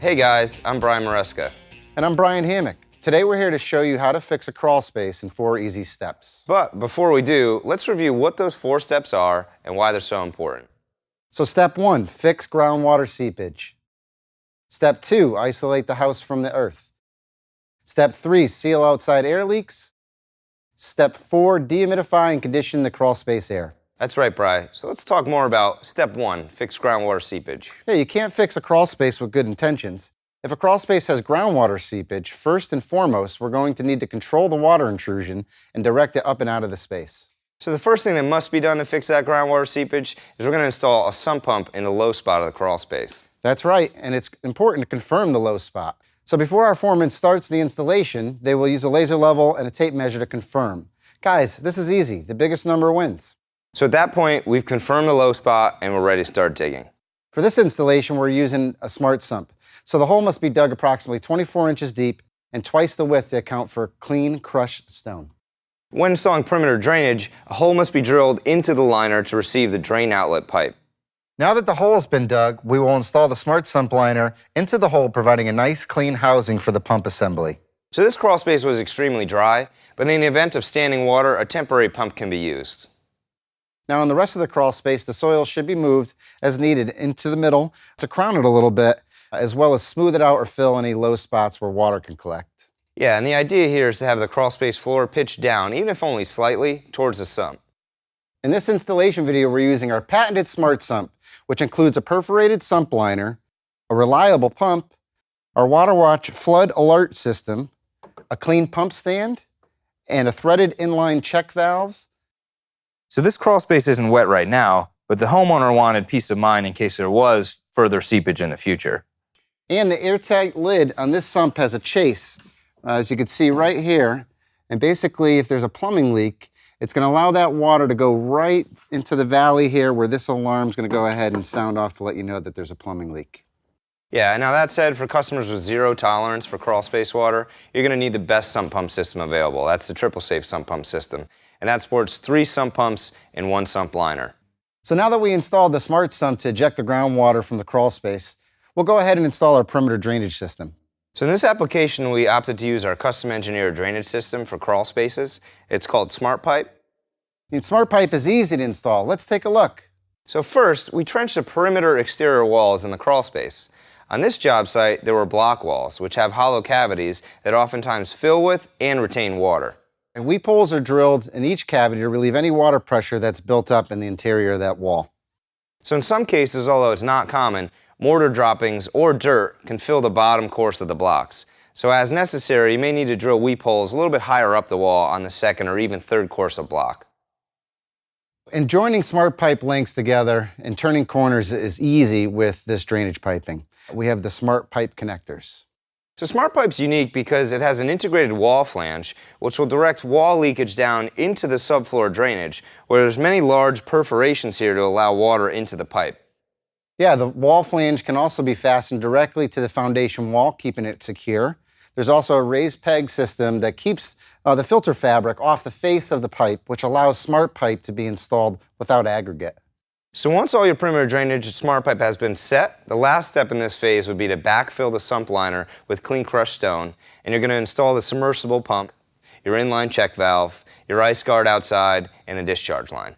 Hey guys, I'm Brian Maresca. And I'm Brian Hammock. Today we're here to show you how to fix a crawl space in 4 easy steps. But before we do, let's review what those 4 steps are and why they're so important. So step 1, fix groundwater seepage. Step 2, isolate the house from the earth. Step 3, seal outside air leaks. Step 4, dehumidify and condition the crawl space air. That's right, Bri. So let's talk more about step 1, fix groundwater seepage. Yeah, you can't fix a crawl space with good intentions. If a crawl space has groundwater seepage, first and foremost, we're going to need to control the water intrusion and direct it up and out of the space. So the first thing that must be done to fix that groundwater seepage is we're going to install a sump pump in the low spot of the crawl space. That's right, and it's important to confirm the low spot. So before our foreman starts the installation, they will use a laser level and a tape measure to confirm. Guys, this is easy. The biggest number wins. So at that point, we've confirmed the low spot and we're ready to start digging. For this installation, we're using a smart sump. So the hole must be dug approximately 24 inches deep and twice the width to account for clean, crushed stone. When installing perimeter drainage, a hole must be drilled into the liner to receive the drain outlet pipe. Now that the hole has been dug, we will install the smart sump liner into the hole, providing a nice, clean housing for the pump assembly. So this crawl space was extremely dry, but in the event of standing water, a temporary pump can be used. Now in the rest of the crawl space, the soil should be moved as needed into the middle to crown it a little bit, as well as smooth it out or fill any low spots where water can collect. Yeah, and the idea here is to have the crawl space floor pitched down, even if only slightly, towards the sump. In this installation video, we're using our patented smart sump, which includes a perforated sump liner, a reliable pump, our WaterWatch flood alert system, a clean pump stand, and a threaded inline check valve. So this crawl space isn't wet right now, but the homeowner wanted peace of mind in case there was further seepage in the future. And the airtight lid on this sump has a chase, as you can see right here. And basically, if there's a plumbing leak, it's going to allow that water to go right into the valley here where this alarm is going to go ahead and sound off to let you know that there's a plumbing leak. Yeah, now that said, for customers with zero tolerance for crawl space water, you're going to need the best sump pump system available. That's the Triple Safe sump pump system. And that sports 3 sump pumps and 1 sump liner. So now that we installed the smart sump to eject the groundwater from the crawl space, we'll go ahead and install our perimeter drainage system. So in this application, we opted to use our custom engineered drainage system for crawl spaces. It's called Smart Pipe. And Smart Pipe is easy to install. Let's take a look. So first, we trenched the perimeter exterior walls in the crawl space. On this job site, there were block walls, which have hollow cavities that oftentimes fill with and retain water. And weep holes are drilled in each cavity to relieve any water pressure that's built up in the interior of that wall. So in some cases, although it's not common, mortar droppings or dirt can fill the bottom course of the blocks. So as necessary, you may need to drill weep holes a little bit higher up the wall on the second or even third course of block. And joining smart pipe lengths together and turning corners is easy with this drainage piping. We have the smart pipe connectors. So Smart Pipe's unique because it has an integrated wall flange, which will direct wall leakage down into the subfloor drainage, where there's many large perforations here to allow water into the pipe. Yeah, the wall flange can also be fastened directly to the foundation wall, keeping it secure. There's also a raised peg system that keeps the filter fabric off the face of the pipe, which allows Smart Pipe to be installed without aggregate. So once all your perimeter drainage Smart Pipe has been set, the last step in this phase would be to backfill the sump liner with clean crushed stone, and you're going to install the submersible pump, your inline check valve, your ice guard outside, and the discharge line.